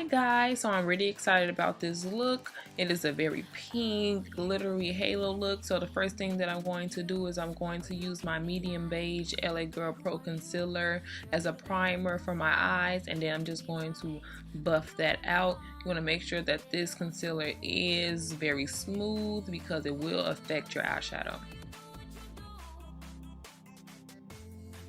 Guys, so I'm really excited about this look. It is a very pink glittery halo look. So the first thing that I'm going to do is I'm going to use my medium beige LA Girl Pro concealer as a primer for my eyes, and then I'm just going to buff that out. You want to make sure that this concealer is very smooth because it will affect your eyeshadow.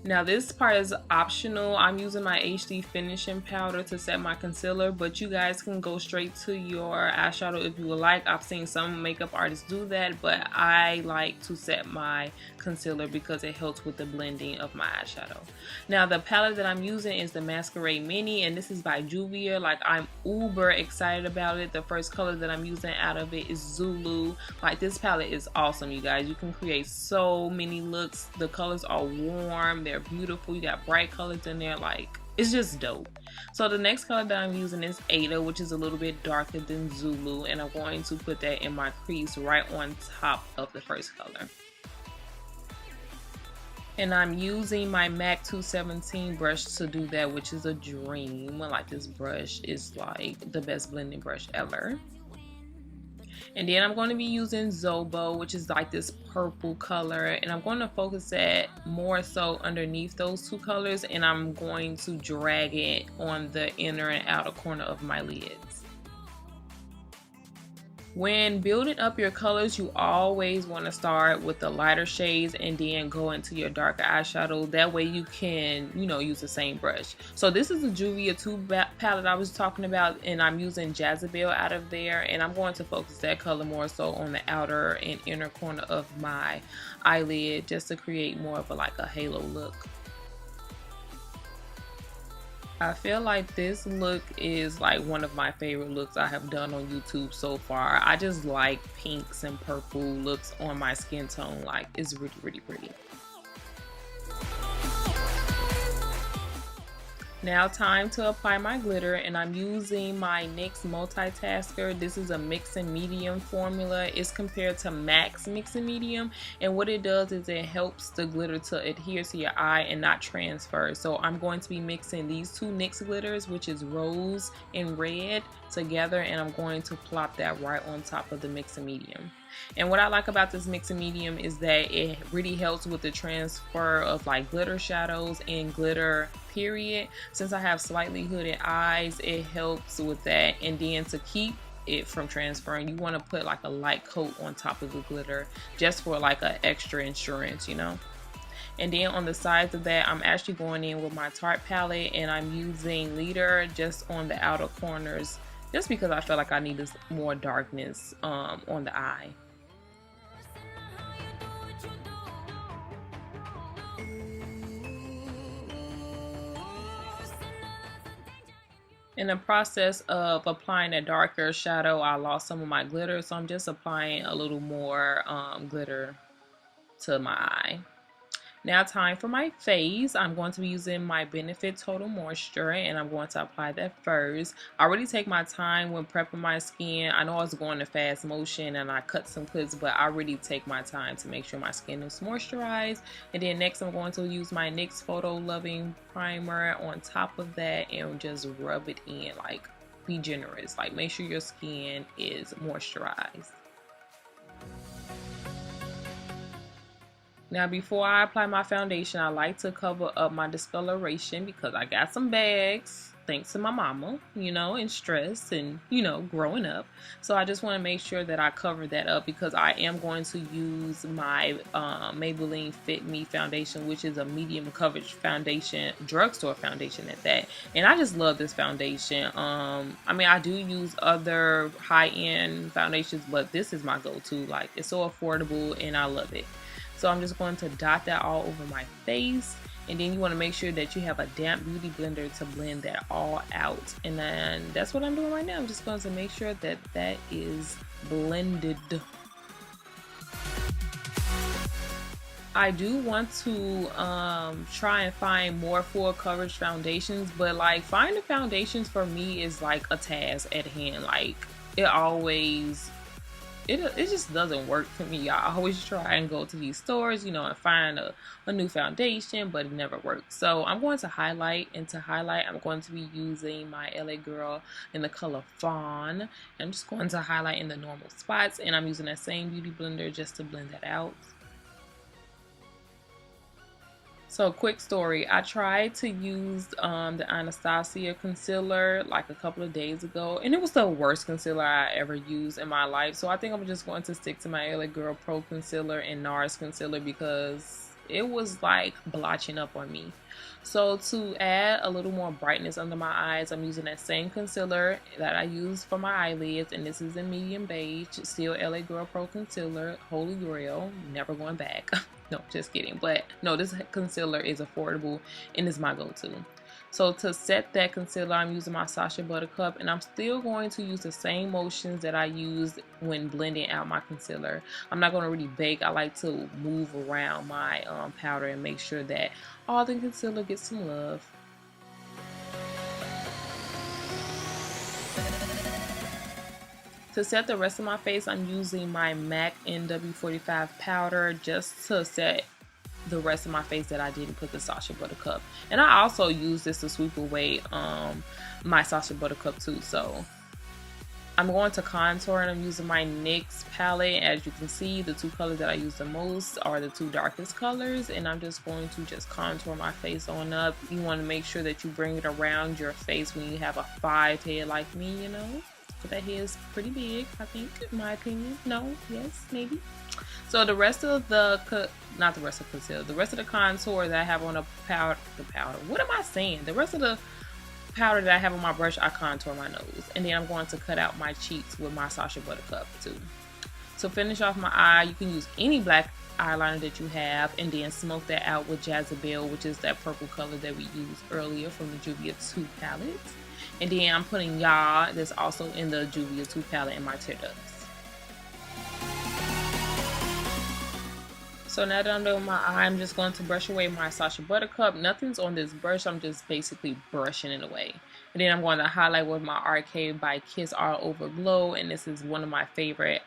Now this part is optional. I'm using my HD finishing powder to set my concealer, but you guys can go straight to your eyeshadow if you would like. I've seen some makeup artists do that, but I like to set my concealer because it helps with the blending of my eyeshadow. Now the palette that I'm using is the Masquerade Mini, and this is by Juvia. Like, I'm uber excited about it. The first color that I'm using out of it is Zulu. Like, this palette is awesome, you guys. You can create so many looks. The colors are warm, they're beautiful, you got bright colors in there. Like, it's just dope. So the next color that I'm using is Ada, which is a little bit darker than Zulu, and I'm going to put that in my crease right on top of the first color. And I'm using my MAC 217 brush to do that, which is a dream. Like, this brush is like the best blending brush ever. And then I'm going to be using Zobo, which is like this purple color, and I'm going to focus that more so underneath those two colors, and I'm going to drag it on the inner and outer corner of my lids. When building up your colors, you always want to start with the lighter shades and then go into your darker eyeshadow. That way you can, use the same brush. So this is the Juvia 2 palette I was talking about, and I'm using Jezebel out of there, and I'm going to focus that color more so on the outer and inner corner of my eyelid, just to create more of a halo look. I feel like this look is like one of my favorite looks I have done on YouTube so far. I just like pinks and purple looks on my skin tone. Like, it's really, really pretty. Now time to apply my glitter, and I'm using my NYX Multitasker. This is a mix and medium formula. It's compared to MAC's mix and medium, and what it does is it helps the glitter to adhere to your eye and not transfer. So I'm going to be mixing these two NYX glitters, which is rose and red, together, and I'm going to plop that right on top of the mix and medium. And what I like about this mix and medium is that it really helps with the transfer of like glitter shadows and glitter period. Since I have slightly hooded eyes, it helps with that. And then to keep it from transferring, you want to put like a light coat on top of the glitter, just for like an extra insurance, And then on the sides of that, I'm actually going in with my Tarte palette, and I'm using Leader just on the outer corners, just because I feel like I need more darkness on the eye. In the process of applying a darker shadow, I lost some of my glitter, so I'm just applying a little more glitter to my eye. Now time for my face. I'm going to be using my Benefit Total Moisture, and I'm going to apply that first. I really take my time when prepping my skin. I know I was going in fast motion and I cut some clips, but I really take my time to make sure my skin is moisturized. And then next I'm going to use my NYX Photo Loving Primer on top of that and just rub it in. Like, be generous. Like, make sure your skin is moisturized. Now before I apply my foundation, I like to cover up my discoloration because I got some bags, thanks to my mama, and stress and, growing up. So I just want to make sure that I cover that up because I am going to use my Maybelline Fit Me foundation, which is a medium coverage foundation, drugstore foundation at that. And I just love this foundation. I mean, I do use other high-end foundations, but this is my go-to. Like, it's so affordable and I love it. So I'm just going to dot that all over my face, and then you want to make sure that you have a damp beauty blender to blend that all out. And then that's what I'm doing right now. I'm just going to make sure that that is blended. I do want to try and find more full coverage foundations, but like, finding foundations for me is like a task at hand. Like, it always it just doesn't work for me. I always try and go to these stores, you know, and find a new foundation, but it never works. So I'm going to highlight, and to highlight I'm going to be using my LA Girl in the color Fawn. I'm just going to highlight in the normal spots, and I'm using that same beauty blender just to blend that out. So quick story, I tried to use the Anastasia concealer like a couple of days ago, and it was the worst concealer I ever used in my life. So I think I'm just going to stick to my LA Girl Pro concealer and NARS concealer because it was like blotching up on me. So to add a little more brightness under my eyes, I'm using that same concealer that I use for my eyelids, and this is in medium beige, still LA Girl Pro concealer, holy grail, never going back. No, just kidding. But no, this concealer is affordable and is my go-to. So to set that concealer, I'm using my Sacha Buttercup, and I'm still going to use the same motions that I used when blending out my concealer. I'm not going to really bake. I like to move around my powder and make sure that all the concealer gets some love. To set the rest of my face, I'm using my MAC NW45 powder just to set the rest of my face that I didn't put the Sacha Buttercup. And I also use this to sweep away my Sacha Buttercup too. So I'm going to contour, and I'm using my NYX palette. As you can see, the two colors that I use the most are the two darkest colors, and I'm just going to just contour my face on up. You want to make sure that you bring it around your face when you have a 5 head like me, you know. But that hair is pretty big, I think, in my opinion. No, yes, maybe. So the rest of the, not the rest of the concealer, the rest of the contour that I have on the powder, what am I saying? The rest of the powder that I have on my brush, I contour my nose. And then I'm going to cut out my cheeks with my Sacha Buttercup too. To finish off my eye, you can use any black eyeliner that you have, and then smoke that out with Jezebel, which is that purple color that we used earlier from the Juvia 2 palette. And then I'm putting Ya, that's also in the Juvia 2 palette, in my tear ducts. So now that I'm done with my eye, I'm just going to brush away my Sacha Buttercup. Nothing's on this brush, I'm just basically brushing it away. And then I'm going to highlight with my Arcade by Kiss All Over Glow, and this is one of my favorite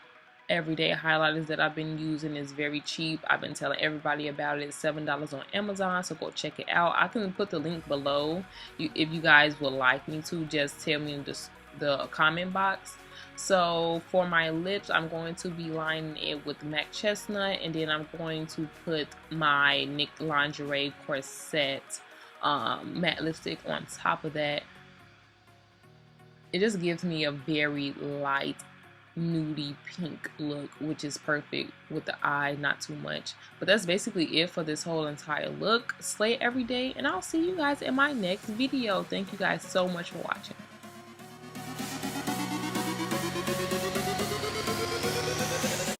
everyday highlighters that I've been using. Is very cheap. I've been telling everybody about it. It's $7 on Amazon, so go check it out. I can put the link below if you guys would like me to. Just tell me in the comment box. So for my lips, I'm going to be lining it with MAC Chestnut, and then I'm going to put my NYX Lingerie Corset matte lipstick on top of that. It just gives me a very light nudie pink look, which is perfect with the eye, not too much. But that's basically it for this whole entire look. Slay every day, and I'll see you guys in my next video. Thank you guys so much for watching.